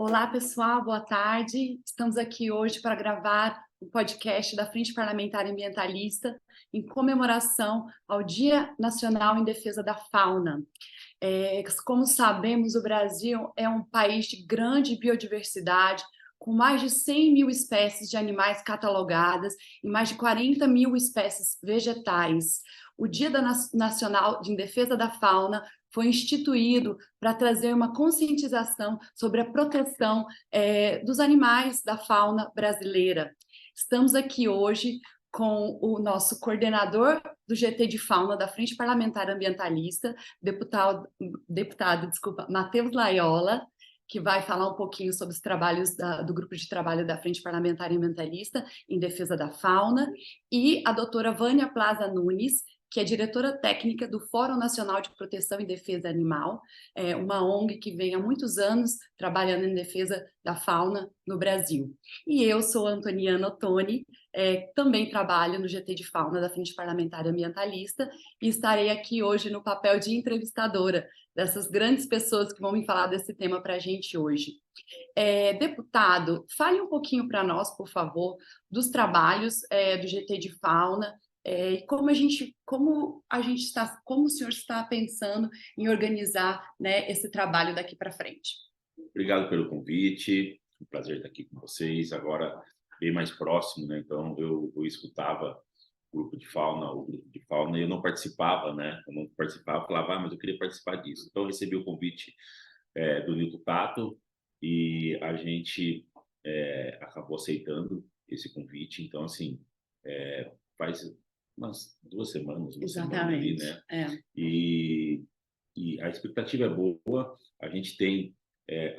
Olá, pessoal, boa tarde. Estamos aqui hoje para gravar o podcast da Frente Parlamentar Ambientalista em comemoração ao Dia Nacional em Defesa da Fauna. Como sabemos, o Brasil é um país de grande biodiversidade, com mais de 100 mil espécies de animais catalogadas e mais de 40 mil espécies vegetais. O Dia Nacional em Defesa da Fauna foi instituído para trazer uma conscientização sobre a proteção dos animais da fauna brasileira. Estamos aqui hoje com o nosso coordenador do GT de Fauna da Frente Parlamentar Ambientalista, deputado Matheus Laiola, que vai falar um pouquinho sobre os trabalhos do grupo de trabalho da Frente Parlamentar Ambientalista em defesa da fauna, e a doutora Vânia Plaza Nunes, que é diretora técnica do Fórum Nacional de Proteção e Defesa Animal, uma ONG que vem há muitos anos trabalhando em defesa da fauna no Brasil. E eu sou a Antoniana Ottoni, também trabalho no GT de Fauna da Frente Parlamentar Ambientalista e estarei aqui hoje no papel de entrevistadora dessas grandes pessoas que vão me falar desse tema para a gente hoje. Deputado, fale um pouquinho para nós, por favor, dos trabalhos do GT de Fauna, e como o senhor está pensando em organizar, né, esse trabalho daqui para frente? Obrigado pelo convite, um prazer estar aqui com vocês, agora bem mais próximo, né? Então eu escutava o grupo de fauna, e eu não participava, né? Eu não participava, falava, mas eu queria participar disso. Então eu recebi o convite do Nilton Tato e a gente acabou aceitando esse convite. Então, assim, faz umas 2 semanas, uma semana ali, né? E a expectativa é boa. A gente tem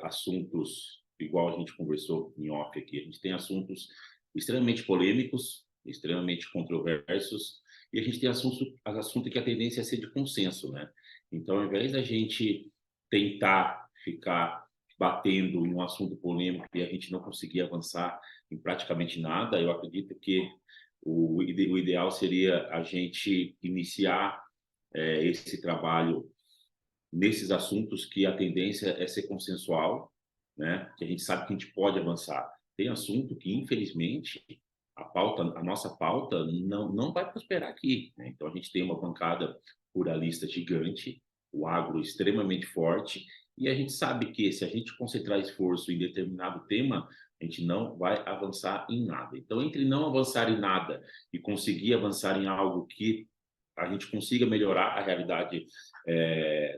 assuntos, igual a gente conversou em off aqui, a gente tem assuntos extremamente polêmicos, extremamente controversos, e a gente tem assunto que a tendência é ser de consenso, né? Então, ao invés da gente tentar ficar batendo em um assunto polêmico e a gente não conseguir avançar em praticamente nada, eu acredito que o ideal seria a gente iniciar esse trabalho nesses assuntos que a tendência é ser consensual, né? Que a gente sabe que a gente pode avançar. Tem assunto que, infelizmente, a nossa pauta não vai prosperar aqui, né? Então, a gente tem uma bancada pluralista gigante, o agro extremamente forte, e a gente sabe que se a gente concentrar esforço em determinado tema, a gente não vai avançar em nada. Então, entre não avançar em nada e conseguir avançar em algo que a gente consiga melhorar a realidade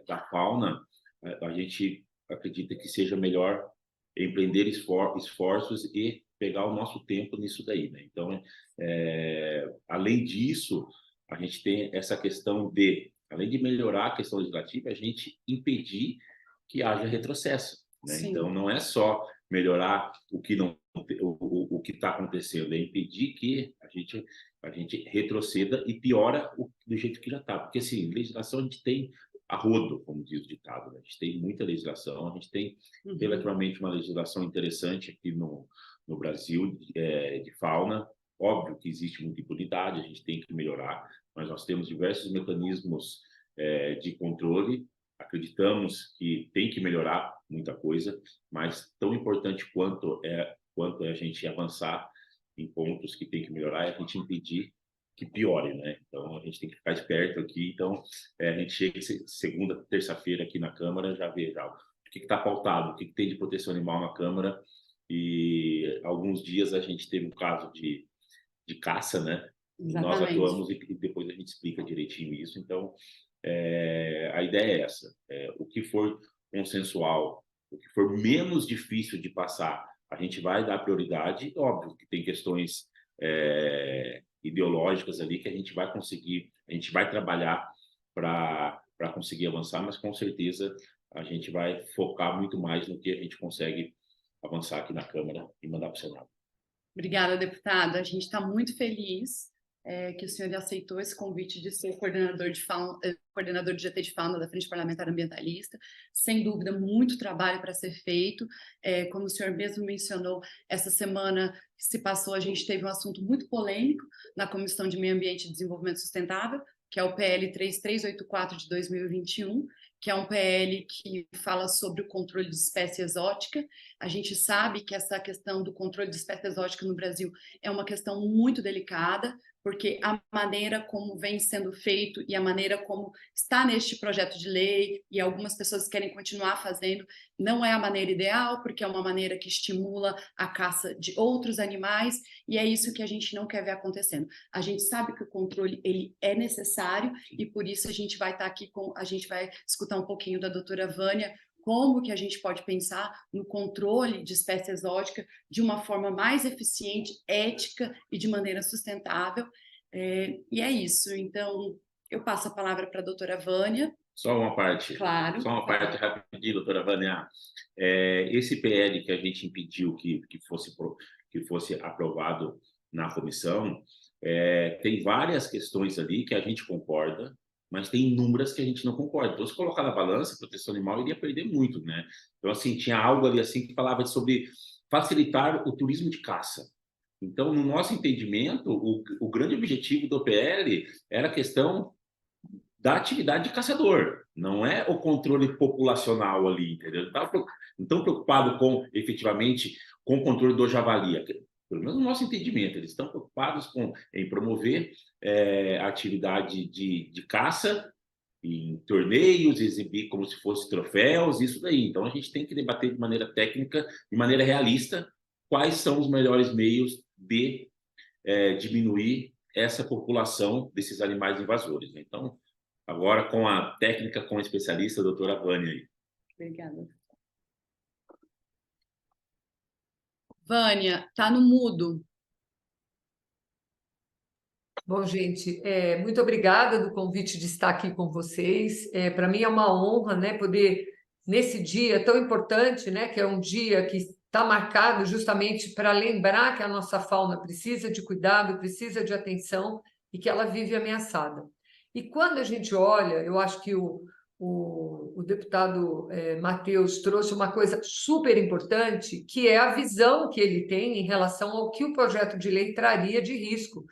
da fauna, a gente acredita que seja melhor empreender esforços e pegar o nosso tempo nisso daí, né? Então, além disso, a gente tem essa questão além de melhorar a questão legislativa, a gente impedir que haja retrocesso, né? Sim. Então, não é só melhorar o que está acontecendo, é impedir que a gente retroceda e piora do jeito que já está. Porque, assim, legislação a gente tem a rodo, como diz o ditado, né? A gente tem muita legislação, a gente tem relativamente uma legislação interessante aqui no Brasil de fauna. Óbvio que existe muita impunidade, a gente tem que melhorar, mas nós temos diversos mecanismos de controle. Acreditamos que tem que melhorar muita coisa, mas tão importante quanto é a gente avançar em pontos que tem que melhorar é a gente impedir que piore, né? Então, a gente tem que ficar esperto aqui. Então, a gente chega segunda, terça-feira aqui na Câmara, já vê já o que está pautado, o que tem de proteção animal na Câmara. E alguns dias a gente teve um caso de caça, né? Exatamente. Nós atuamos e depois a gente explica direitinho isso. Então, a ideia é essa. O que for consensual, o que for menos difícil de passar, a gente vai dar prioridade. Óbvio que tem questões ideológicas ali que a gente vai trabalhar para conseguir avançar, mas com certeza a gente vai focar muito mais no que a gente consegue avançar aqui na Câmara e mandar para o Senado. Obrigada, deputado. A gente está muito feliz que o senhor aceitou esse convite de ser coordenador de GT de Fauna da Frente Parlamentar Ambientalista. Sem dúvida, muito trabalho para ser feito. Como o senhor mesmo mencionou, essa semana que se passou, a gente teve um assunto muito polêmico na Comissão de Meio Ambiente e Desenvolvimento Sustentável, que é o PL 3384 de 2021, que é um PL que fala sobre o controle de espécie exótica. A gente sabe que essa questão do controle de espécie exótica no Brasil é uma questão muito delicada, porque a maneira como vem sendo feito e a maneira como está neste projeto de lei, e algumas pessoas querem continuar fazendo, não é a maneira ideal, porque é uma maneira que estimula a caça de outros animais, e é isso que a gente não quer ver acontecendo. A gente sabe que o controle ele é necessário, e por isso a gente vai estar aqui a gente vai escutar um pouquinho da doutora Vânia, como que a gente pode pensar no controle de espécie exótica de uma forma mais eficiente, ética e de maneira sustentável. E é isso. Então, eu passo a palavra para a doutora Vânia. Só uma parte. Claro. Só uma parte rapidinho, doutora Vânia. Esse PL que a gente impediu que fosse aprovado na comissão, tem várias questões ali que a gente concorda, mas tem inúmeras que a gente não concorda. Então, se colocar na balança, a proteção animal iria perder muito, né? Então, assim, tinha algo ali assim que falava sobre facilitar o turismo de caça. Então, no nosso entendimento, o grande objetivo do PL era a questão da atividade de caçador, não é o controle populacional ali, entendeu? Não estão preocupados efetivamente com o controle do javali, pelo menos no nosso entendimento, eles estão preocupados em promover a atividade de caça em torneios, exibir como se fosse troféus, isso daí. Então, a gente tem que debater de maneira técnica, de maneira realista, quais são os melhores meios de diminuir essa população desses animais invasores. Então, agora com a técnica, com a especialista, a doutora Vânia. Aí. Obrigada. Vânia, está no mudo. Bom, gente, muito obrigada do convite de estar aqui com vocês. Para mim é uma honra, né, poder, nesse dia tão importante, né, que é um dia que está marcado justamente para lembrar que a nossa fauna precisa de cuidado, precisa de atenção e que ela vive ameaçada. E quando a gente olha, eu acho que o deputado Matheus trouxe uma coisa super importante, que é a visão que ele tem em relação ao que o projeto de lei traria de risco.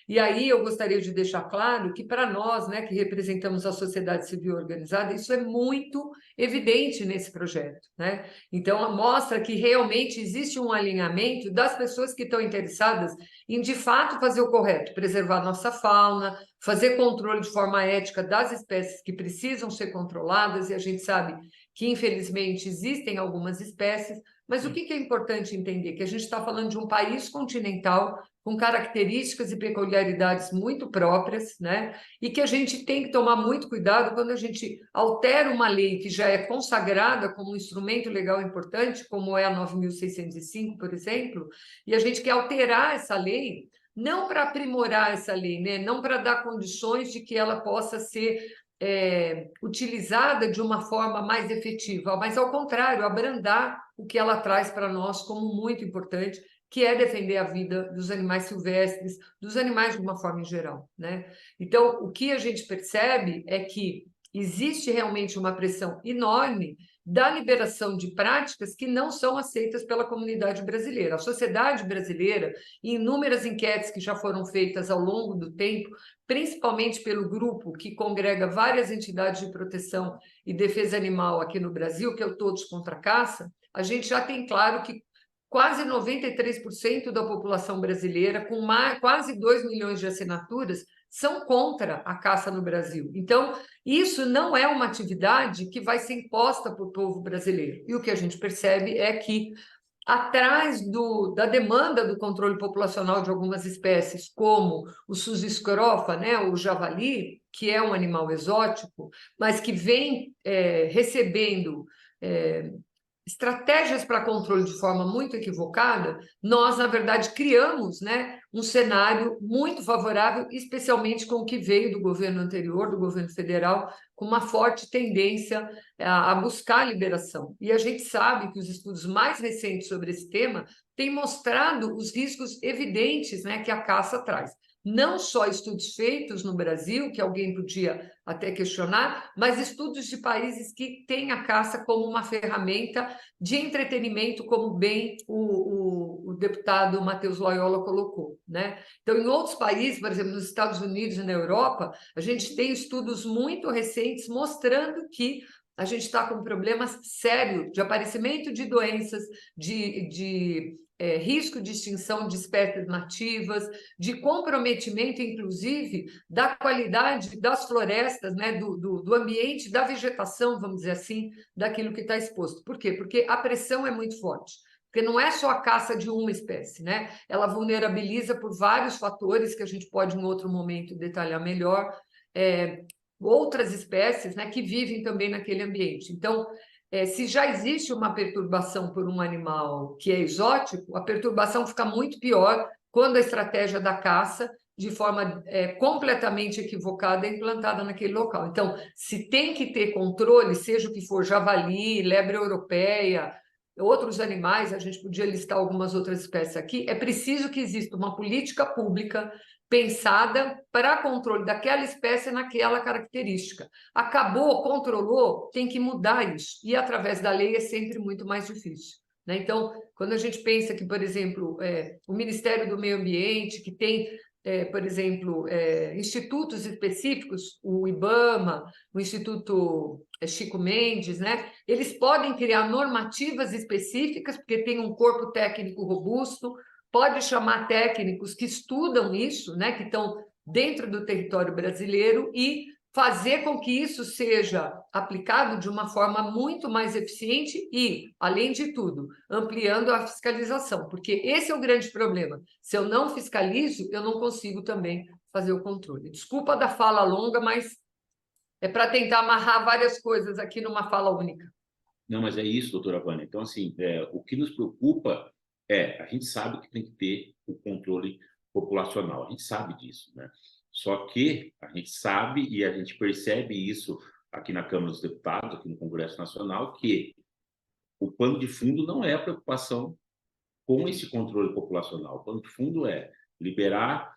E aí eu gostaria de deixar claro que para nós, né, que representamos a sociedade civil organizada, isso é muito evidente nesse projeto, né? Então mostra que realmente existe um alinhamento das pessoas que estão interessadas em de fato fazer o correto, preservar nossa fauna, fazer controle de forma ética das espécies que precisam ser controladas, e a gente sabe que infelizmente existem algumas espécies, mas o que é importante entender? Que a gente está falando de um país continental com características e peculiaridades muito próprias, né? E que a gente tem que tomar muito cuidado quando a gente altera uma lei que já é consagrada como um instrumento legal importante, como é a 9.605, por exemplo, e a gente quer alterar essa lei, não para aprimorar essa lei, né? Não para dar condições de que ela possa ser utilizada de uma forma mais efetiva, mas, ao contrário, abrandar o que ela traz para nós como muito importante, que é defender a vida dos animais silvestres, dos animais de uma forma em geral, né? Então, o que a gente percebe é que existe realmente uma pressão enorme da liberação de práticas que não são aceitas pela comunidade brasileira. A sociedade brasileira, em inúmeras enquetes que já foram feitas ao longo do tempo, principalmente pelo grupo que congrega várias entidades de proteção e defesa animal aqui no Brasil, que é o Todos contra a Caça, a gente já tem claro que quase 93% da população brasileira, com quase 2 milhões de assinaturas, são contra a caça no Brasil. Então, isso não é uma atividade que vai ser imposta para o povo brasileiro. E o que a gente percebe é que, atrás da demanda do controle populacional de algumas espécies, como o Susiskrofa, né, o javali, que é um animal exótico, mas que vem recebendo estratégias para controle de forma muito equivocada, nós, na verdade, criamos, né, um cenário muito favorável, especialmente com o que veio do governo anterior, do governo federal, com uma forte tendência a buscar a liberação. E a gente sabe que os estudos mais recentes sobre esse tema têm mostrado os riscos evidentes, né, que a caça traz. não só estudos feitos no Brasil, que alguém podia até questionar, mas estudos de países que têm a caça como uma ferramenta de entretenimento, como bem o deputado Matheus Loyola colocou, né? Então, em outros países, por exemplo, nos Estados Unidos e na Europa, a gente tem estudos muito recentes mostrando que a gente está com problemas sérios de aparecimento de doenças, de risco de extinção de espécies nativas, de comprometimento, inclusive, da qualidade das florestas, né, do ambiente, da vegetação, vamos dizer assim, daquilo que está exposto. Por quê? Porque a pressão é muito forte. Porque não é só a caça de uma espécie, né? Ela vulnerabiliza por vários fatores que a gente pode, em outro momento, detalhar melhor, outras espécies, né, que vivem também naquele ambiente. Então, se já existe uma perturbação por um animal que é exótico, a perturbação fica muito pior quando a estratégia da caça, de forma completamente equivocada, é implantada naquele local. Então, se tem que ter controle, seja o que for, javali, lebre europeia, outros animais, a gente podia listar algumas outras espécies aqui, é preciso que exista uma política pública pensada para controle daquela espécie naquela característica. Acabou, controlou, tem que mudar isso. E através da lei é sempre muito mais difícil, né? Então, quando a gente pensa que, por exemplo, o Ministério do Meio Ambiente, que tem, por exemplo, institutos específicos, o IBAMA, o Instituto Chico Mendes, né? Eles podem criar normativas específicas, porque tem um corpo técnico robusto, pode chamar técnicos que estudam isso, né, que estão dentro do território brasileiro e fazer com que isso seja aplicado de uma forma muito mais eficiente e, além de tudo, ampliando a fiscalização, porque esse é o grande problema. Se eu não fiscalizo, eu não consigo também fazer o controle. Desculpa da fala longa, mas é para tentar amarrar várias coisas aqui numa fala única. Não, mas é isso, doutora Vânia. Então, assim, o que nos preocupa a gente sabe que tem que ter o controle populacional, a gente sabe disso, né? Só que a gente sabe e a gente percebe isso aqui na Câmara dos Deputados, aqui no Congresso Nacional, que o pano de fundo não é a preocupação com esse controle populacional. O pano de fundo é liberar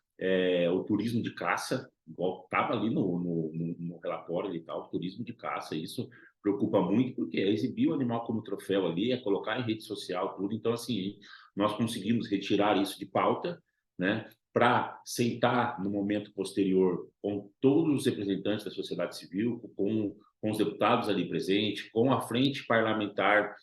o turismo de caça, igual estava ali no relatório e tal, turismo de caça. Isso preocupa muito, porque é exibir o animal como troféu ali, é colocar em rede social, tudo. Então, assim, nós conseguimos retirar isso de pauta, né, para sentar no momento posterior com todos os representantes da sociedade civil, com os deputados ali presentes, com a frente parlamentar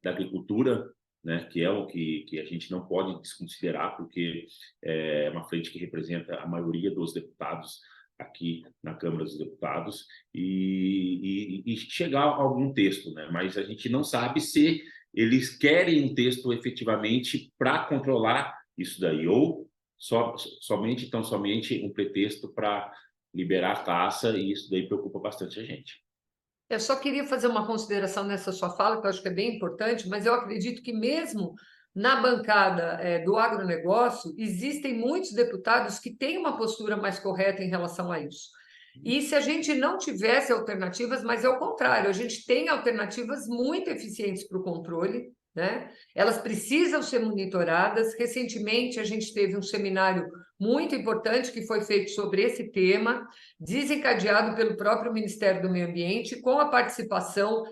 da agricultura, né, que é o que a gente não pode desconsiderar, porque é uma frente que representa a maioria dos deputados aqui na Câmara dos Deputados, e chegar a algum texto, né? Mas a gente não sabe se eles querem um texto efetivamente para controlar isso daí, ou somente um pretexto para liberar a caça, e isso daí preocupa bastante a gente. Eu só queria fazer uma consideração nessa sua fala, que eu acho que é bem importante, mas eu acredito que mesmo na bancada do agronegócio, existem muitos deputados que têm uma postura mais correta em relação a isso. E se a gente não tivesse alternativas, mas é o contrário, a gente tem alternativas muito eficientes para o controle, né? Elas precisam ser monitoradas. Recentemente, a gente teve um seminário muito importante que foi feito sobre esse tema, desencadeado pelo próprio Ministério do Meio Ambiente, com a participação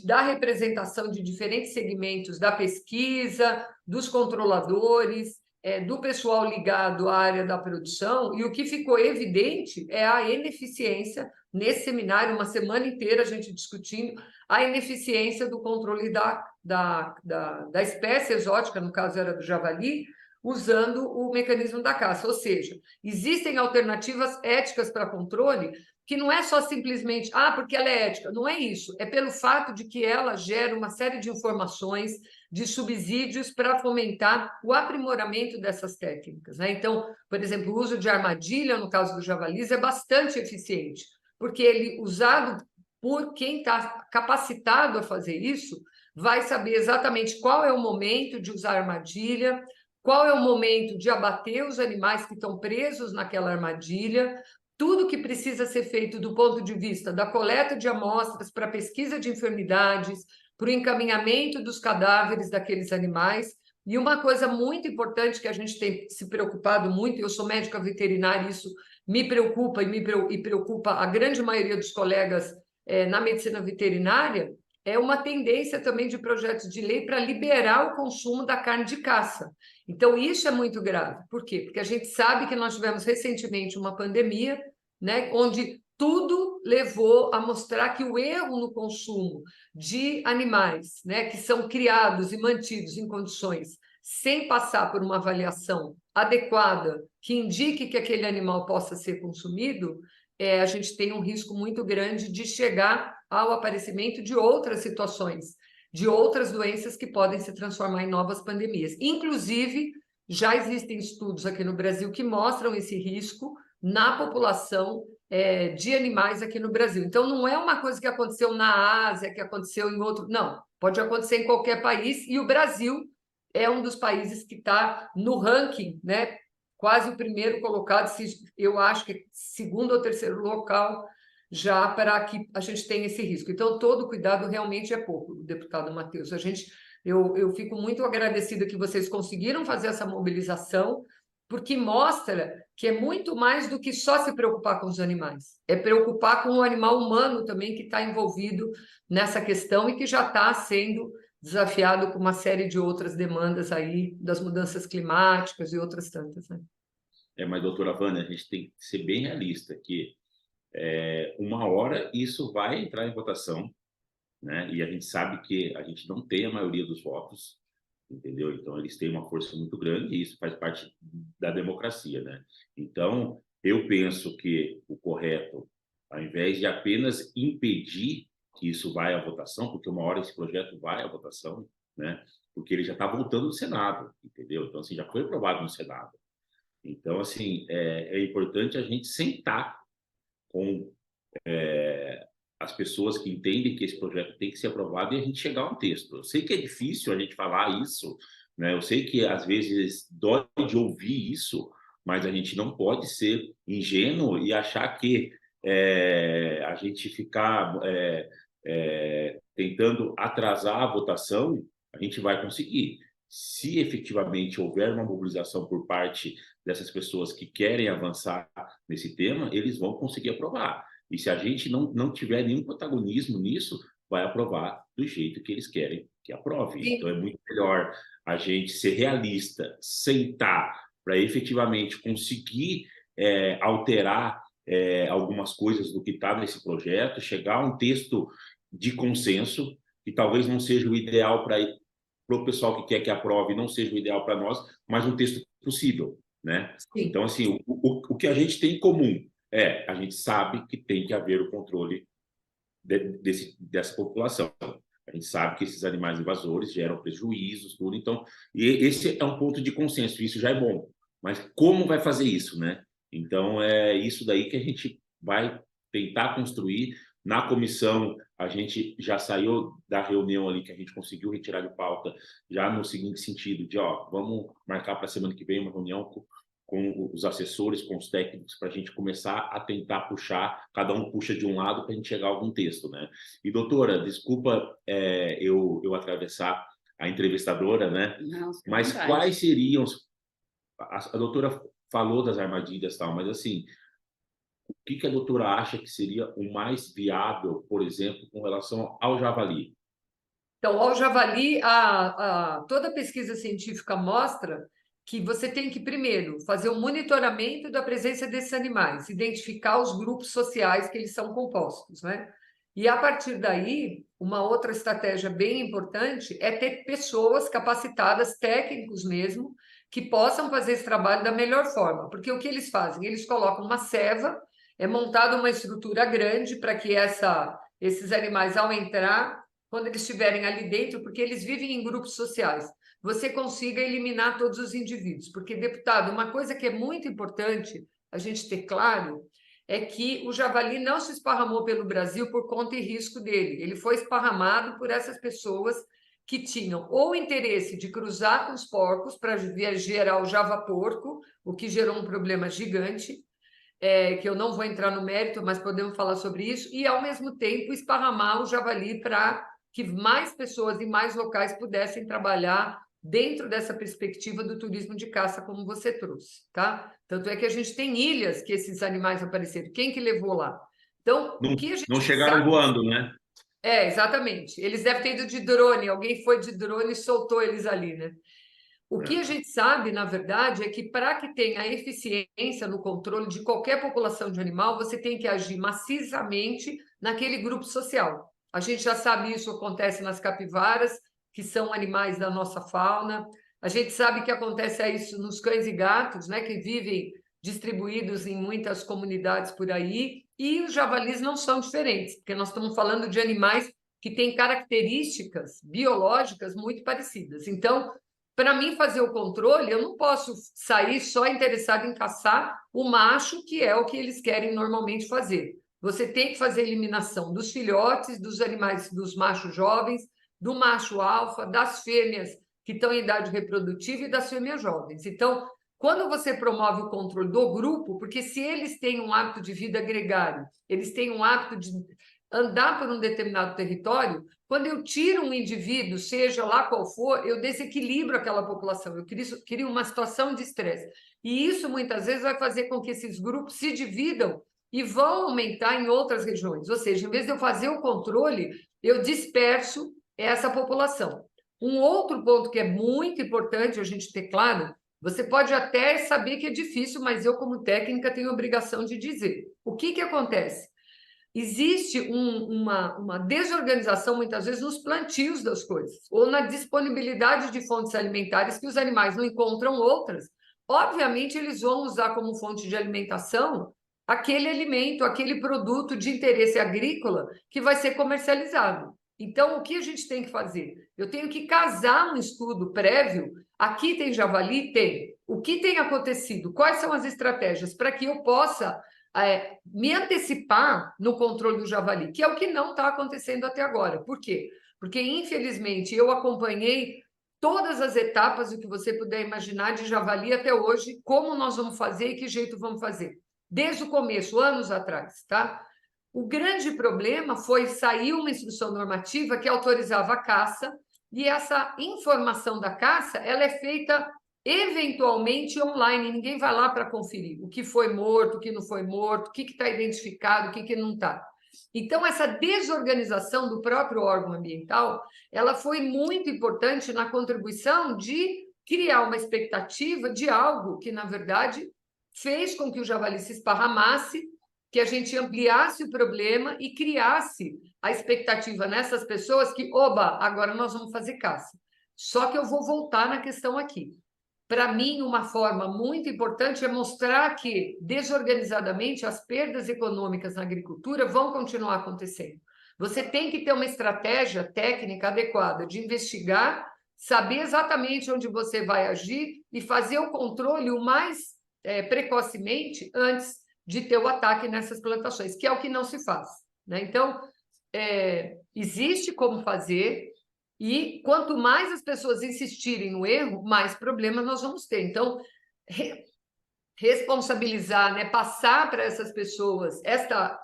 da representação de diferentes segmentos da pesquisa, dos controladores, do pessoal ligado à área da produção, e o que ficou evidente é a ineficiência, nesse seminário, uma semana inteira a gente discutindo a ineficiência do controle da espécie exótica, no caso era do javali, usando o mecanismo da caça. Ou seja, existem alternativas éticas para controle que não é só simplesmente, porque ela é ética. Não é isso. É pelo fato de que ela gera uma série de informações, de subsídios para fomentar o aprimoramento dessas técnicas, né? Então, por exemplo, o uso de armadilha, no caso do javalis, é bastante eficiente, porque ele, usado por quem está capacitado a fazer isso, vai saber exatamente qual é o momento de usar armadilha, qual é o momento de abater os animais que estão presos naquela armadilha, tudo que precisa ser feito do ponto de vista da coleta de amostras para pesquisa de enfermidades, para o encaminhamento dos cadáveres daqueles animais, E uma coisa muito importante que a gente tem se preocupado muito, eu sou médica veterinária, isso me preocupa e preocupa a grande maioria dos colegas na medicina veterinária, é uma tendência também de projetos de lei para liberar o consumo da carne de caça. Então, isso é muito grave. Por quê? Porque a gente sabe que nós tivemos recentemente uma pandemia, né, onde tudo levou a mostrar que o erro no consumo de animais, né, que são criados e mantidos em condições sem passar por uma avaliação adequada que indique que aquele animal possa ser consumido, a gente tem um risco muito grande de chegar ao aparecimento de outras situações, de outras doenças que podem se transformar em novas pandemias. Inclusive, já existem estudos aqui no Brasil que mostram esse risco na população de animais aqui no Brasil. Então, não é uma coisa que aconteceu na Ásia, que aconteceu em outro... Não, pode acontecer em qualquer país, e o Brasil é um dos países que está no ranking, né? Quase o primeiro colocado, eu acho que segundo ou terceiro local, já para que a gente tenha esse risco. Então, todo cuidado realmente é pouco, deputado Matheus. Eu fico muito agradecida que vocês conseguiram fazer essa mobilização, porque mostra que é muito mais do que só se preocupar com os animais. É preocupar com o animal humano também que está envolvido nessa questão e que já está sendo desafiado com uma série de outras demandas aí das mudanças climáticas e outras tantas, né? Mas, doutora Vânia, a gente tem que ser bem realista que uma hora isso vai entrar em votação, né? E a gente sabe que a gente não tem a maioria dos votos, entendeu? Então, eles têm uma força muito grande e isso faz parte da democracia, né? Então, eu penso que o correto, ao invés de apenas impedir que isso vá à votação, porque uma hora esse projeto vai à votação, né? Porque ele já está voltando no Senado, entendeu? Então, assim, já foi aprovado no Senado. Então, assim, é importante a gente sentar com as pessoas que entendem que esse projeto tem que ser aprovado e a gente chegar a um texto. Eu sei que é difícil a gente falar isso, né? Eu sei que às vezes dói de ouvir isso, mas a gente não pode ser ingênuo e achar que a gente ficar tentando atrasar a votação, a gente vai conseguir. Se efetivamente houver uma mobilização por parte dessas pessoas que querem avançar nesse tema, eles vão conseguir aprovar. E se a gente não tiver nenhum protagonismo nisso, vai aprovar do jeito que eles querem que aprove. Sim. Então, é muito melhor a gente ser realista, sentar para efetivamente conseguir alterar algumas coisas do que está nesse projeto, chegar a um texto de consenso, que talvez não seja o ideal para o pessoal que quer que aprove, não seja o ideal para nós, mas um texto possível, né? Sim. Então, assim, o que a gente tem em comum a gente sabe que tem que haver o controle dessa população. A gente sabe que esses animais invasores geram prejuízos, tudo. Então, e esse é um ponto de consenso, isso já é bom. Mas como vai fazer isso, né? Então, é isso daí que a gente vai tentar construir. Na comissão, a gente já saiu da reunião ali que a gente conseguiu retirar de pauta, já no seguinte sentido, de vamos marcar para a semana que vem uma reunião com os assessores, com os técnicos, para a gente começar a tentar puxar, cada um puxa de um lado para a gente chegar a algum texto, né? E, doutora, desculpa eu atravessar a entrevistadora, né? Não, mas quais seriam... A doutora falou das armadilhas e tal, mas, assim, o que a doutora acha que seria o mais viável, por exemplo, com relação ao javali? Então, ao javali, toda a pesquisa científica mostra que você tem que, primeiro, fazer o monitoramento da presença desses animais, identificar os grupos sociais que eles são compostos, né? E, a partir daí, uma outra estratégia bem importante é ter pessoas capacitadas, técnicos mesmo, que possam fazer esse trabalho da melhor forma. Porque o que eles fazem? Eles colocam uma ceva, é montada uma estrutura grande para que esses animais, ao entrar, quando eles estiverem ali dentro, porque eles vivem em grupos sociais, você consiga eliminar todos os indivíduos. Porque, deputado, uma coisa que é muito importante a gente ter claro é que o javali não se esparramou pelo Brasil por conta e risco dele. Ele foi esparramado por essas pessoas que tinham ou interesse de cruzar com os porcos para gerar o javaporco, o que gerou um problema gigante, que eu não vou entrar no mérito, mas podemos falar sobre isso, e, ao mesmo tempo, esparramar o javali para que mais pessoas e mais locais pudessem trabalhar dentro dessa perspectiva do turismo de caça, como você trouxe, tá? Tanto é que a gente tem ilhas que esses animais apareceram. Quem que levou lá? Então, o que a gente Não chegaram sabe... voando, né? Exatamente. Eles devem ter ido de drone. Alguém foi de drone e soltou eles ali, né? O que a gente sabe, na verdade, é que para que tenha eficiência no controle de qualquer população de animal, você tem que agir maciçamente naquele grupo social. A gente já sabe isso acontece nas capivaras, que são animais da nossa fauna. A gente sabe que acontece isso nos cães e gatos, né, que vivem distribuídos em muitas comunidades por aí. E os javalis não são diferentes, porque nós estamos falando de animais que têm características biológicas muito parecidas. Então, para mim fazer o controle, eu não posso sair só interessado em caçar o macho, que é o que eles querem normalmente fazer. Você tem que fazer a eliminação dos filhotes, dos animais, dos machos jovens, do macho alfa, das fêmeas que estão em idade reprodutiva e das fêmeas jovens. Então, quando você promove o controle do grupo, porque se eles têm um hábito de vida gregário, eles têm um hábito de andar por um determinado território, quando eu tiro um indivíduo, seja lá qual for, eu desequilibro aquela população, eu crio uma situação de estresse. E isso, muitas vezes, vai fazer com que esses grupos se dividam e vão aumentar em outras regiões. Ou seja, em vez de eu fazer o controle, eu disperso essa população. Um outro ponto que é muito importante a gente ter claro, você pode até saber que é difícil, mas eu, como técnica, tenho a obrigação de dizer. O que acontece? Existe uma desorganização, muitas vezes, nos plantios das coisas, ou na disponibilidade de fontes alimentares que os animais não encontram outras. Obviamente, eles vão usar como fonte de alimentação aquele alimento, aquele produto de interesse agrícola que vai ser comercializado. Então, o que a gente tem que fazer? Eu tenho que casar um estudo prévio. Aqui tem javali? Tem. O que tem acontecido? Quais são as estratégias para que eu possa me antecipar no controle do javali, que é o que não está acontecendo até agora. Por quê? Porque, infelizmente, eu acompanhei todas as etapas do que você puder imaginar de javali até hoje, como nós vamos fazer e que jeito vamos fazer. Desde o começo, anos atrás, tá? O grande problema foi sair uma instrução normativa que autorizava a caça, e essa informação da caça ela é feita eventualmente online, ninguém vai lá para conferir o que foi morto, o que não foi morto, o que está identificado, o que não está. Então, essa desorganização do próprio órgão ambiental, ela foi muito importante na contribuição de criar uma expectativa de algo que, na verdade, fez com que o javali se esparramasse, que a gente ampliasse o problema e criasse a expectativa nessas pessoas que, oba, agora nós vamos fazer caça. Só que eu vou voltar na questão aqui. Para mim, uma forma muito importante é mostrar que, desorganizadamente, as perdas econômicas na agricultura vão continuar acontecendo. Você tem que ter uma estratégia técnica adequada de investigar, saber exatamente onde você vai agir e fazer o controle o mais precocemente antes de ter o ataque nessas plantações, que é o que não se faz, né? Então, existe como fazer... E quanto mais as pessoas insistirem no erro, mais problemas nós vamos ter. Então, responsabilizar, né, passar para essas pessoas esta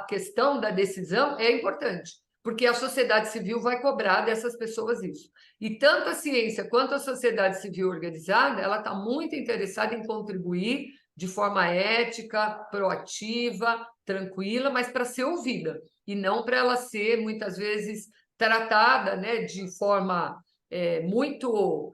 questão da decisão é importante, porque a sociedade civil vai cobrar dessas pessoas isso. E tanto a ciência quanto a sociedade civil organizada, ela está muito interessada em contribuir de forma ética, proativa, tranquila, mas para ser ouvida, e não para ela ser, muitas vezes, tratada, né, de forma muito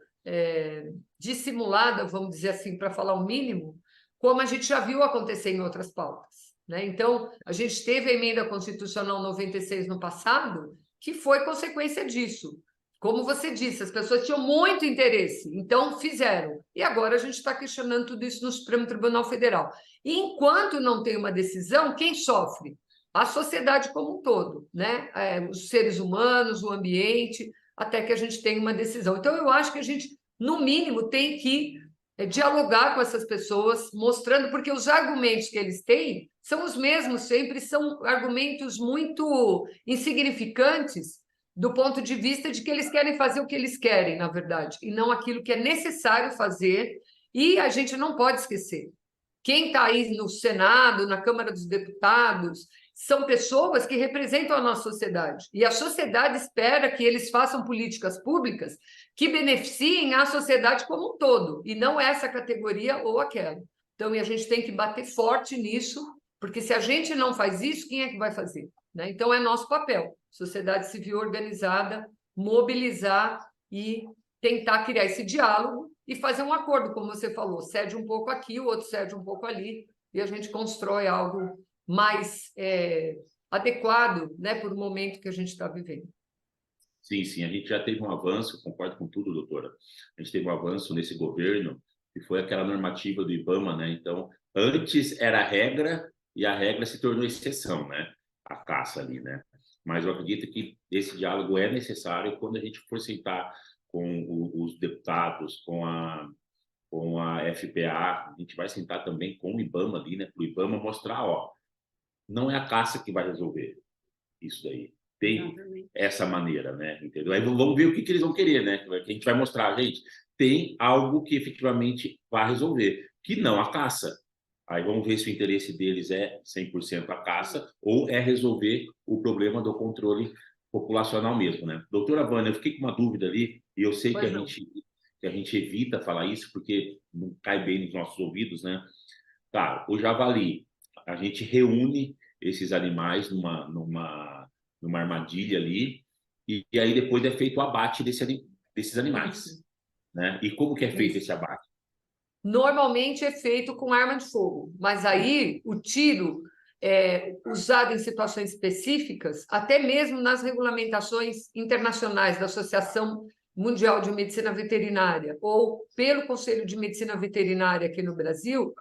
dissimulada, vamos dizer assim, para falar o mínimo, como a gente já viu acontecer em outras pautas, né? Então, a gente teve a emenda constitucional 96 no passado, que foi consequência disso. Como você disse, as pessoas tinham muito interesse, então fizeram. E agora a gente está questionando tudo isso no Supremo Tribunal Federal. E enquanto não tem uma decisão, quem sofre? A sociedade como um todo, né? Os seres humanos, o ambiente, até que a gente tenha uma decisão. Então, eu acho que a gente, no mínimo, tem que dialogar com essas pessoas, mostrando, porque os argumentos que eles têm são os mesmos sempre, são argumentos muito insignificantes do ponto de vista de que eles querem fazer o que eles querem, na verdade, e não aquilo que é necessário fazer, e a gente não pode esquecer. Quem está aí no Senado, na Câmara dos Deputados, são pessoas que representam a nossa sociedade. E a sociedade espera que eles façam políticas públicas que beneficiem a sociedade como um todo, e não essa categoria ou aquela. Então, a gente tem que bater forte nisso, porque se a gente não faz isso, quem é que vai fazer? Né? Então, é nosso papel, sociedade civil organizada, mobilizar e tentar criar esse diálogo e fazer um acordo, como você falou, cede um pouco aqui, o outro cede um pouco ali, e a gente constrói algo mais adequado, né, para o momento que a gente está vivendo. Sim, sim, a gente já teve um avanço, concordo com tudo, doutora. A gente teve um avanço nesse governo, que foi aquela normativa do IBAMA, né? Então, antes era a regra e a regra se tornou exceção, né? A caça ali, né? Mas eu acredito que esse diálogo é necessário quando a gente for sentar com os deputados, com a FPA, a gente vai sentar também com o IBAMA ali, né? Para o IBAMA mostrar, ó, não é a caça que vai resolver isso daí. Tem essa maneira, né? Entendeu? Aí vamos ver o que eles vão querer, né? Que a gente vai mostrar, gente, tem algo que efetivamente vai resolver, que não a caça. Aí vamos ver se o interesse deles é 100% a caça ou é resolver o problema do controle populacional mesmo, né? Doutora Vânia, eu fiquei com uma dúvida ali, e eu sei que a gente evita falar isso porque não cai bem nos nossos ouvidos, né? Tá, o javali, a gente reúne esses animais numa armadilha ali, e aí depois é feito o abate desses animais, né? E como que é feito esse abate? Normalmente é feito com arma de fogo, mas aí o tiro usado em situações específicas, até mesmo nas regulamentações internacionais da Associação Mundial de Medicina Veterinária ou pelo Conselho de Medicina Veterinária aqui no Brasil,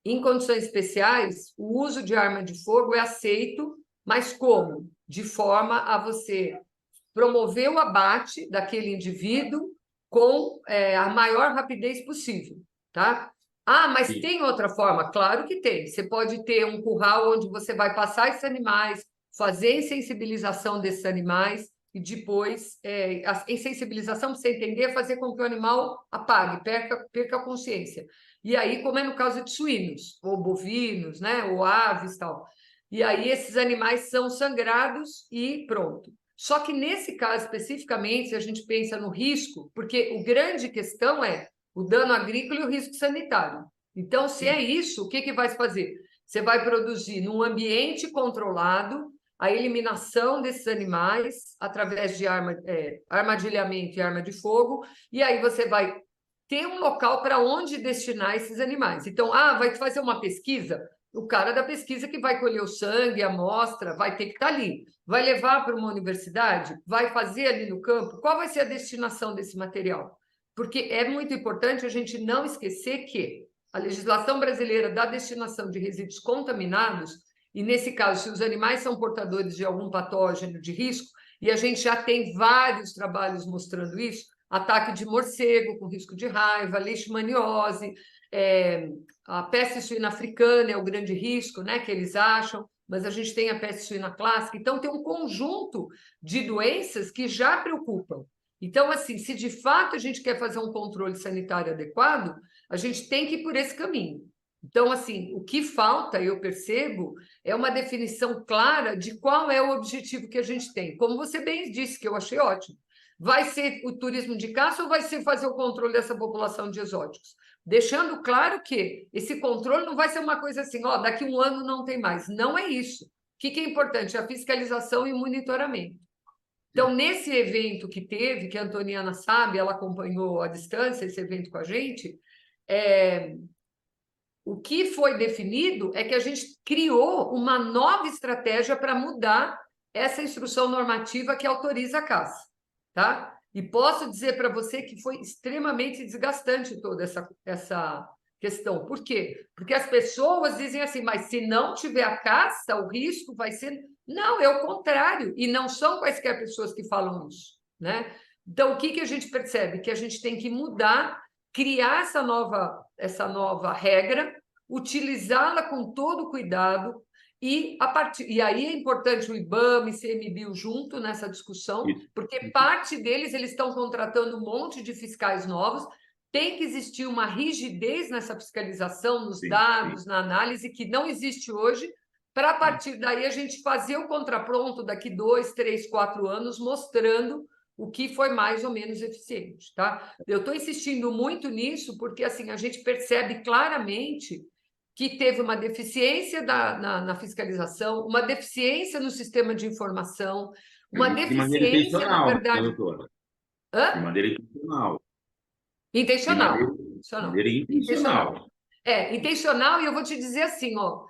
em condições especiais, o uso de arma de fogo é aceito, mas como? De forma a você promover o abate daquele indivíduo com a maior rapidez possível, tá? Ah, mas Sim. tem outra forma? Claro que tem. Você pode ter um curral onde você vai passar esses animais, fazer insensibilização desses animais e depois, a insensibilização, para você entender, é fazer com que o animal apague, perca a consciência. E aí, como é no caso de suínos, ou bovinos, né, ou aves e tal. E aí esses animais são sangrados e pronto. Só que nesse caso especificamente, se a gente pensa no risco, porque o grande questão é o dano agrícola e o risco sanitário. Então, se é isso, o que vai se fazer? Você vai produzir num ambiente controlado a eliminação desses animais através de armadilhamento e arma de fogo, e aí você vai ter um local para onde destinar esses animais. Então, vai fazer uma pesquisa? O cara da pesquisa que vai colher o sangue, a amostra, vai ter que estar ali. Vai levar para uma universidade? Vai fazer ali no campo? Qual vai ser a destinação desse material? Porque é muito importante a gente não esquecer que a legislação brasileira da destinação de resíduos contaminados, e nesse caso, se os animais são portadores de algum patógeno de risco, e a gente já tem vários trabalhos mostrando isso, ataque de morcego com risco de raiva, leishmaniose, a peste suína africana é o grande risco, né, que eles acham, mas a gente tem a peste suína clássica. Então, tem um conjunto de doenças que já preocupam. Então, assim, se de fato a gente quer fazer um controle sanitário adequado, a gente tem que ir por esse caminho. Então, assim, o que falta, eu percebo, é uma definição clara de qual é o objetivo que a gente tem. Como você bem disse, que eu achei ótimo. Vai ser o turismo de caça ou vai ser fazer o controle dessa população de exóticos? Deixando claro que esse controle não vai ser uma coisa assim, daqui um ano não tem mais. Não é isso. O que é importante? A fiscalização e o monitoramento. Então, nesse evento que teve, que a Antoniana sabe, ela acompanhou à distância esse evento com a gente, o que foi definido é que a gente criou uma nova estratégia para mudar essa instrução normativa que autoriza a caça, tá? E posso dizer para você que foi extremamente desgastante toda essa questão. Por quê? Porque as pessoas dizem assim, mas se não tiver a caça, o risco vai ser... Não, é o contrário. E não são quaisquer pessoas que falam isso, né? Então, o que a gente percebe? Que a gente tem que mudar, criar essa nova regra, utilizá-la com todo cuidado, e aí é importante o IBAMA e CMBio junto nessa discussão, porque parte deles eles estão contratando um monte de fiscais novos, tem que existir uma rigidez nessa fiscalização, nos dados, na análise, que não existe hoje, para a partir daí a gente fazer o contraponto daqui 2, 3, 4 anos, mostrando o que foi mais ou menos eficiente, tá? Eu estou insistindo muito nisso porque assim a gente percebe claramente que teve uma deficiência na fiscalização, uma deficiência no sistema de informação, uma Mas de maneira deficiência, na intencional, né, verdade. doutora? De Hã? maneira intencional. De Intencional. Intencional. maneira intencional. Intencional. Intencional, e eu vou te dizer assim, ó,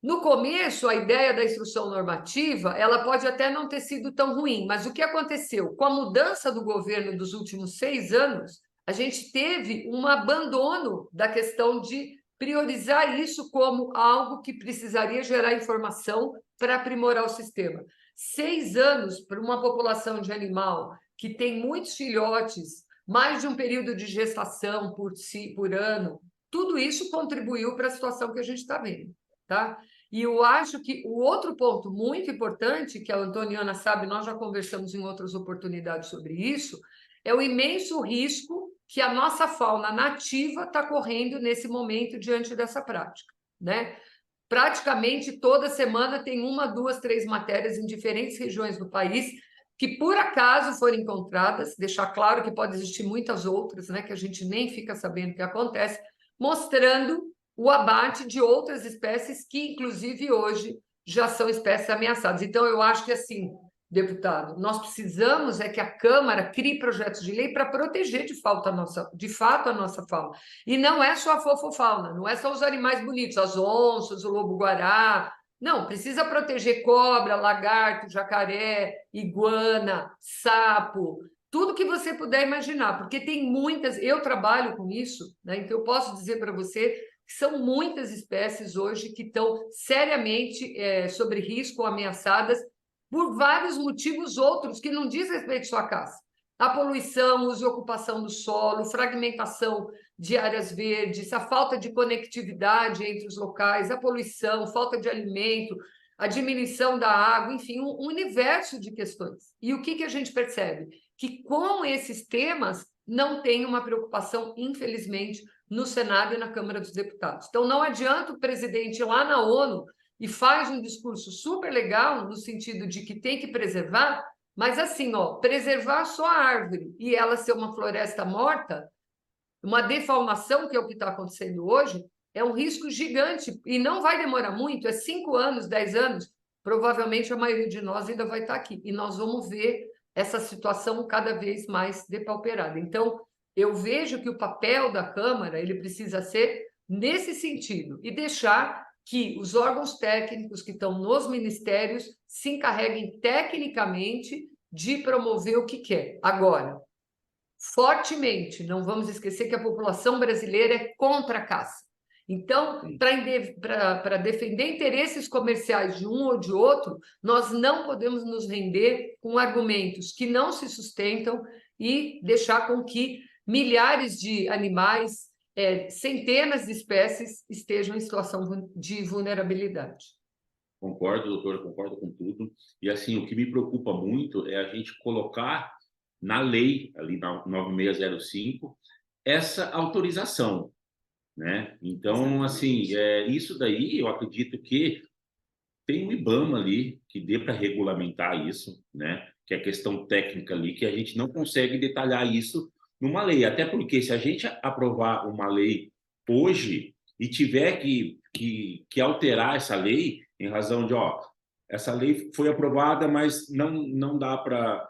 no começo, a ideia da instrução normativa, ela pode até não ter sido tão ruim, mas o que aconteceu? Com a mudança do governo dos últimos 6 anos, a gente teve um abandono da questão de priorizar isso como algo que precisaria gerar informação para aprimorar o sistema. 6 anos para uma população de animal que tem muitos filhotes, mais de um período de gestação por ano, tudo isso contribuiu para a situação que a gente está vendo, tá? E eu acho que o outro ponto muito importante, que a Antoniana sabe, nós já conversamos em outras oportunidades sobre isso, é o imenso risco que a nossa fauna nativa está correndo nesse momento diante dessa prática, né? Praticamente toda semana tem 1, 2, 3 matérias em diferentes regiões do país que por acaso foram encontradas, deixar claro que pode existir muitas outras, né, que a gente nem fica sabendo o que acontece, mostrando o abate de outras espécies que, inclusive, hoje já são espécies ameaçadas. Então, eu acho que, assim, deputado, nós precisamos é que a Câmara crie projetos de lei para proteger de fato a nossa fauna. E não é só a fofofauna, não é só os animais bonitos, as onças, o lobo-guará. Não, precisa proteger cobra, lagarto, jacaré, iguana, sapo, tudo que você puder imaginar, porque tem muitas. Eu trabalho com isso, né? Então eu posso dizer para você que são muitas espécies hoje que estão seriamente sob risco ou ameaçadas por vários motivos outros que não diz respeito só à caça. A poluição, uso e ocupação do solo, fragmentação de áreas verdes, a falta de conectividade entre os locais, a poluição, falta de alimento, a diminuição da água, enfim, um universo de questões. E o que a gente percebe? Que com esses temas não tem uma preocupação, infelizmente, no Senado e na Câmara dos Deputados. Então, não adianta o presidente ir lá na ONU e faz um discurso super legal, no sentido de que tem que preservar, mas assim, ó, preservar só a árvore e ela ser uma floresta morta, uma defaunação, que é o que está acontecendo hoje, é um risco gigante e não vai demorar muito, é 5 anos, 10 anos, provavelmente a maioria de nós ainda vai estar aqui e nós vamos ver essa situação cada vez mais depauperada. Então, eu vejo que o papel da Câmara ele precisa ser nesse sentido e deixar que os órgãos técnicos que estão nos ministérios se encarreguem tecnicamente de promover o que quer. Agora, fortemente, não vamos esquecer que a população brasileira é contra a caça. Então, para defender interesses comerciais de um ou de outro, nós não podemos nos render com argumentos que não se sustentam e deixar com que milhares de animais, centenas de espécies estejam em situação de vulnerabilidade. Concordo, doutora, concordo com tudo. E assim, o que me preocupa muito é a gente colocar na lei, ali na 9605, essa autorização, né? Então, assim, isso daí eu acredito que tem um IBAMA ali que dê para regulamentar isso, né? Que é a questão técnica ali, que a gente não consegue detalhar isso numa lei. Até porque se a gente aprovar uma lei hoje e tiver que alterar essa lei em razão de, ó, essa lei foi aprovada, mas não dá para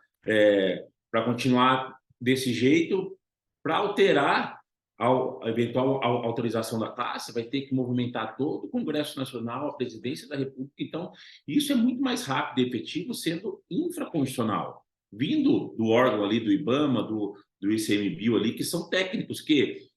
continuar desse jeito, para alterar a eventual autorização da caça, vai ter que movimentar todo o Congresso Nacional, a Presidência da República. Então, isso é muito mais rápido e efetivo sendo infraconstitucional, vindo do órgão ali, do IBAMA, do ICMBio ali, que são técnicos que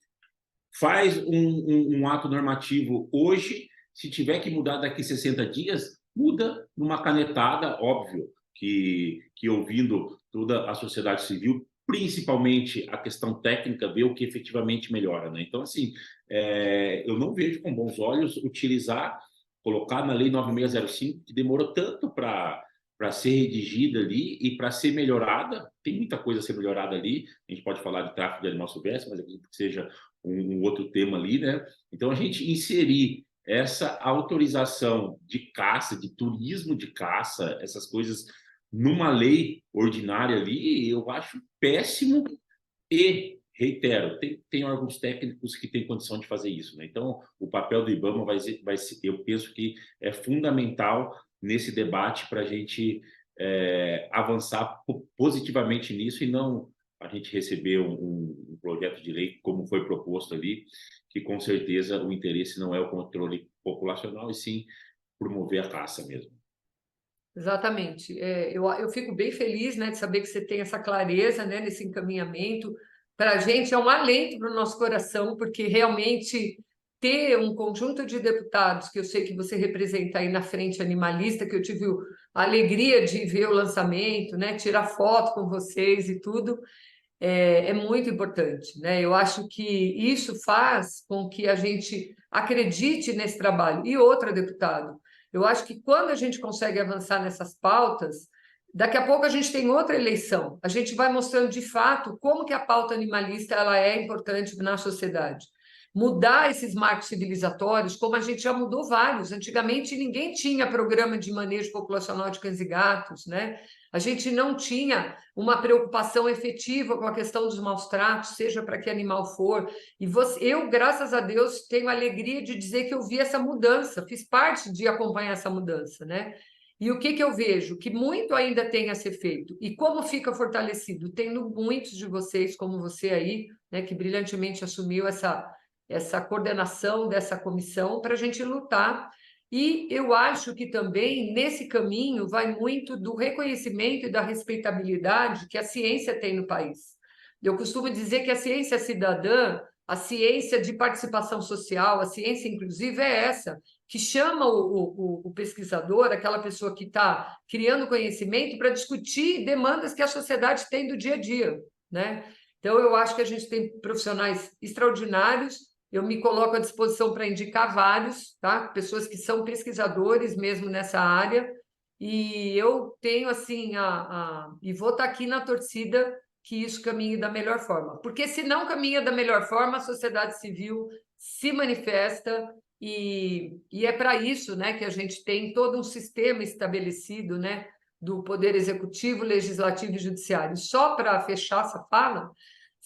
faz um ato normativo hoje, se tiver que mudar daqui 60 dias, muda numa canetada, óbvio, que ouvindo toda a sociedade civil, principalmente a questão técnica, ver o que efetivamente melhora, né? Então, assim, eu não vejo com bons olhos colocar na Lei 9605, que demorou tanto para ser redigida ali e para ser melhorada. Tem muita coisa a ser melhorada ali. A gente pode falar de tráfico de animal silvestre, mas acredito que seja um outro tema ali, né? Então, a gente inserir essa autorização de caça, de turismo de caça, essas coisas numa lei ordinária ali, eu acho péssimo e, reitero, tem órgãos técnicos que têm condição de fazer isso, né? Então, o papel do IBAMA vai ser, eu penso que é fundamental nesse debate para a gente avançar positivamente nisso e não a gente receber um projeto de lei como foi proposto ali, que com certeza o interesse não é o controle populacional, e sim promover a caça mesmo. Exatamente. Eu fico bem feliz, né, de saber que você tem essa clareza, né, nesse encaminhamento. Para a gente é um alento para o nosso coração, porque realmente ter um conjunto de deputados, que eu sei que você representa aí na frente animalista, que eu tive a alegria de ver o lançamento, né, tirar foto com vocês e tudo, é muito importante, né? Eu acho que isso faz com que a gente acredite nesse trabalho. E outra, deputado, eu acho que quando a gente consegue avançar nessas pautas, daqui a pouco a gente tem outra eleição. A gente vai mostrando de fato como que a pauta animalista ela é importante na sociedade. Mudar esses marcos civilizatórios, como a gente já mudou vários. Antigamente ninguém tinha programa de manejo populacional de cães e gatos, né? A gente não tinha uma preocupação efetiva com a questão dos maus tratos, seja para que animal for. E eu, graças a Deus, tenho a alegria de dizer que eu vi essa mudança, fiz parte de acompanhar essa mudança, né? E o que eu vejo? Que muito ainda tem a ser feito. E como fica fortalecido? Tendo muitos de vocês, como você aí, né, que brilhantemente assumiu essa coordenação dessa comissão para a gente lutar. E eu acho que também nesse caminho vai muito do reconhecimento e da respeitabilidade que a ciência tem no país. Eu costumo dizer que a ciência cidadã, a ciência de participação social, a ciência inclusiva é essa, que chama o pesquisador, aquela pessoa que está criando conhecimento, para discutir demandas que a sociedade tem do dia a dia, né? Então, eu acho que a gente tem profissionais extraordinários. Eu me coloco à disposição para indicar vários, tá? Pessoas que são pesquisadores mesmo nessa área, e eu tenho assim e vou estar aqui na torcida que isso caminhe da melhor forma, porque se não caminha da melhor forma, a sociedade civil se manifesta e é para isso, né, que a gente tem todo um sistema estabelecido, né, do poder executivo, legislativo e judiciário. Só para fechar essa fala,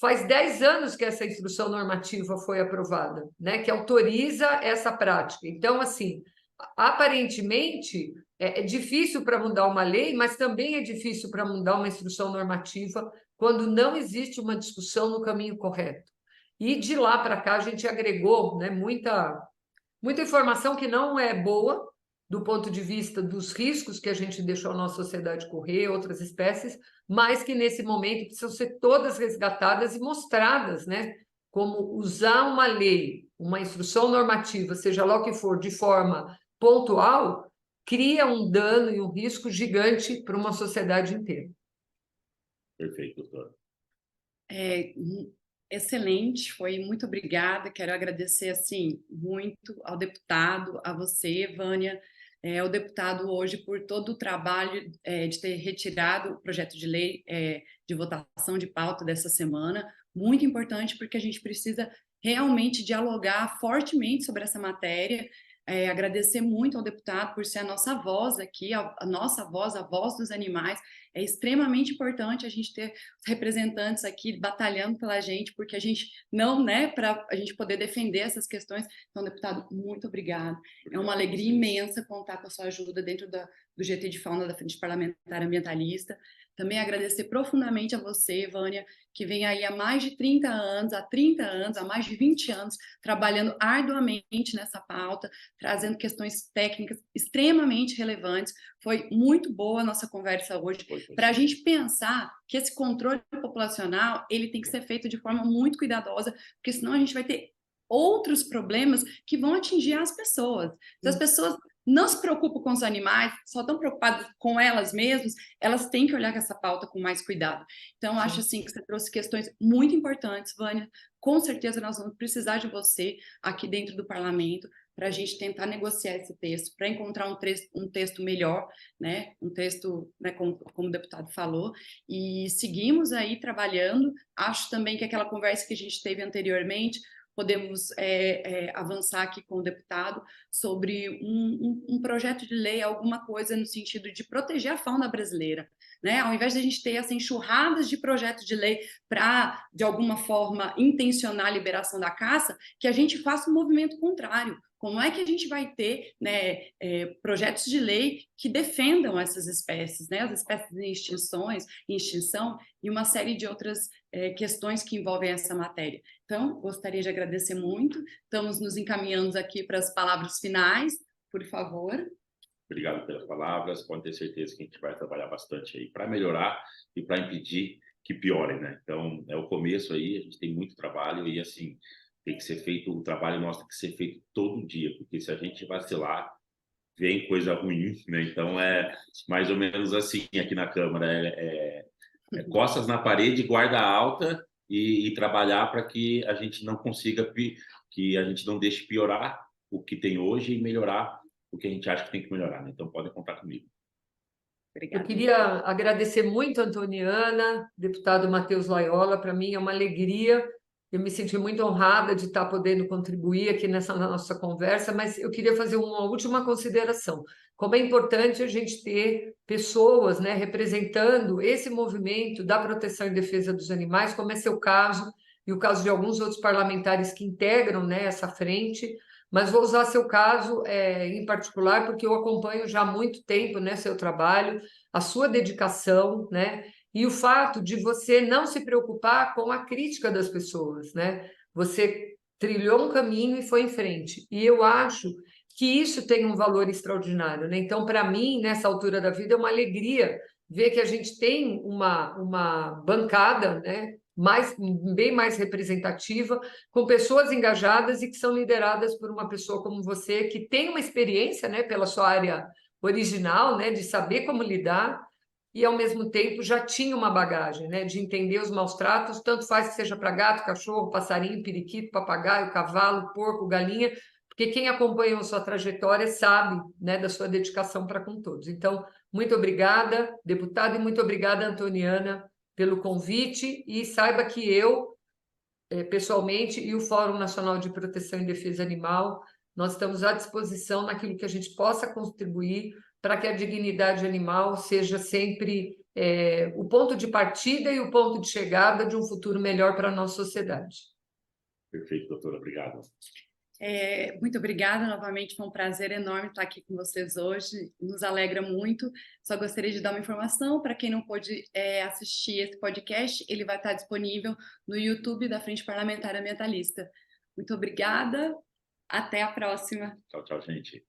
faz 10 anos que essa instrução normativa foi aprovada, né, que autoriza essa prática. Então, assim, aparentemente, é difícil para mudar uma lei, mas também é difícil para mudar uma instrução normativa quando não existe uma discussão no caminho correto. E de lá para cá a gente agregou, né, muita informação que não é boa do ponto de vista dos riscos que a gente deixou a nossa sociedade correr, outras espécies, mas que nesse momento precisam ser todas resgatadas e mostradas, né? Como usar uma lei, uma instrução normativa, seja lá o que for, de forma pontual, cria um dano e um risco gigante para uma sociedade inteira. Perfeito, doutor. Excelente, foi muito obrigada. Quero agradecer assim muito ao deputado, a você, Vânia, ao deputado hoje por todo o trabalho de ter retirado o projeto de lei de votação de pauta dessa semana. Muito importante porque a gente precisa realmente dialogar fortemente sobre essa matéria. Agradecer muito ao deputado por ser a nossa voz aqui, a nossa voz, a voz dos animais. É extremamente importante a gente ter os representantes aqui batalhando pela gente, porque a gente não, né, para a gente poder defender essas questões. Então, deputado, muito obrigado. É uma alegria imensa contar com a sua ajuda dentro do GT de Fauna da Frente Parlamentar Ambientalista. Também agradecer profundamente a você, Vânia, que vem aí há mais de 30 anos, há mais de 20 anos, trabalhando arduamente nessa pauta, trazendo questões técnicas extremamente relevantes. Foi muito boa a nossa conversa hoje, para a gente pensar que esse controle populacional ele tem que ser feito de forma muito cuidadosa, porque senão a gente vai ter outros problemas que vão atingir as pessoas. Se as pessoas não se preocupam com os animais, só estão preocupadas com elas mesmas, elas têm que olhar essa pauta com mais cuidado. Então, acho assim que você trouxe questões muito importantes, Vânia. Com certeza nós vamos precisar de você aqui dentro do parlamento para a gente tentar negociar esse texto, para encontrar um texto melhor, né? Um texto, né, como o deputado falou, e seguimos aí trabalhando. Acho também que aquela conversa que a gente teve anteriormente podemos avançar aqui com o deputado sobre um projeto de lei, alguma coisa no sentido de proteger a fauna brasileira, né? Ao invés de a gente ter essa enxurrada de projetos de lei para, de alguma forma, intencionar a liberação da caça, que a gente faça um movimento contrário. Como é que a gente vai ter, né, projetos de lei que defendam essas espécies, né, as espécies em extinção e uma série de outras questões que envolvem essa matéria. Então, gostaria de agradecer muito. Estamos nos encaminhando aqui para as palavras finais, por favor. Obrigado pelas palavras. Pode ter certeza que a gente vai trabalhar bastante aí para melhorar e para impedir que piore, né? Então, é o começo aí, a gente tem muito trabalho e, assim, tem que ser feito, o trabalho nosso tem que ser feito todo dia, porque se a gente vacilar, vem coisa ruim, né? Então, é mais ou menos assim aqui na Câmara, costas na parede, guarda alta e trabalhar para que a gente não consiga, que a gente não deixe piorar o que tem hoje e melhorar o que a gente acha que tem que melhorar, né? Então, podem contar comigo. Eu queria agradecer muito a Antoniana, deputado Matheus Laiola, para mim é uma alegria, eu me senti muito honrada de estar podendo contribuir aqui nessa nossa conversa, mas eu queria fazer uma última consideração. Como é importante a gente ter pessoas, né, representando esse movimento da proteção e defesa dos animais, como é seu caso, e o caso de alguns outros parlamentares que integram, né, essa frente, mas vou usar seu caso em particular, porque eu acompanho já há muito tempo, né, seu trabalho, a sua dedicação, né, e o fato de você não se preocupar com a crítica das pessoas, né? Você trilhou um caminho e foi em frente. E eu acho que isso tem um valor extraordinário, né? Então, para mim, nessa altura da vida, é uma alegria ver que a gente tem uma bancada, né, bem mais representativa, com pessoas engajadas e que são lideradas por uma pessoa como você, que tem uma experiência, né, pela sua área original, né, de saber como lidar, e, ao mesmo tempo, já tinha uma bagagem, né, de entender os maus tratos, tanto faz que seja para gato, cachorro, passarinho, periquito, papagaio, cavalo, porco, galinha, porque quem acompanhou sua trajetória sabe, né, da sua dedicação para com todos. Então, muito obrigada, deputada, e muito obrigada, Antoniana, pelo convite, e saiba que eu, pessoalmente, e o Fórum Nacional de Proteção e Defesa Animal, nós estamos à disposição naquilo que a gente possa contribuir para que a dignidade animal seja sempre o ponto de partida e o ponto de chegada de um futuro melhor para a nossa sociedade. Perfeito, doutora. Obrigado. Muito obrigada novamente, foi um prazer enorme estar aqui com vocês hoje, nos alegra muito. Só gostaria de dar uma informação para quem não pôde assistir esse podcast, ele vai estar disponível no YouTube da Frente Parlamentar Ambientalista. Muito obrigada, até a próxima. Tchau, tchau, gente.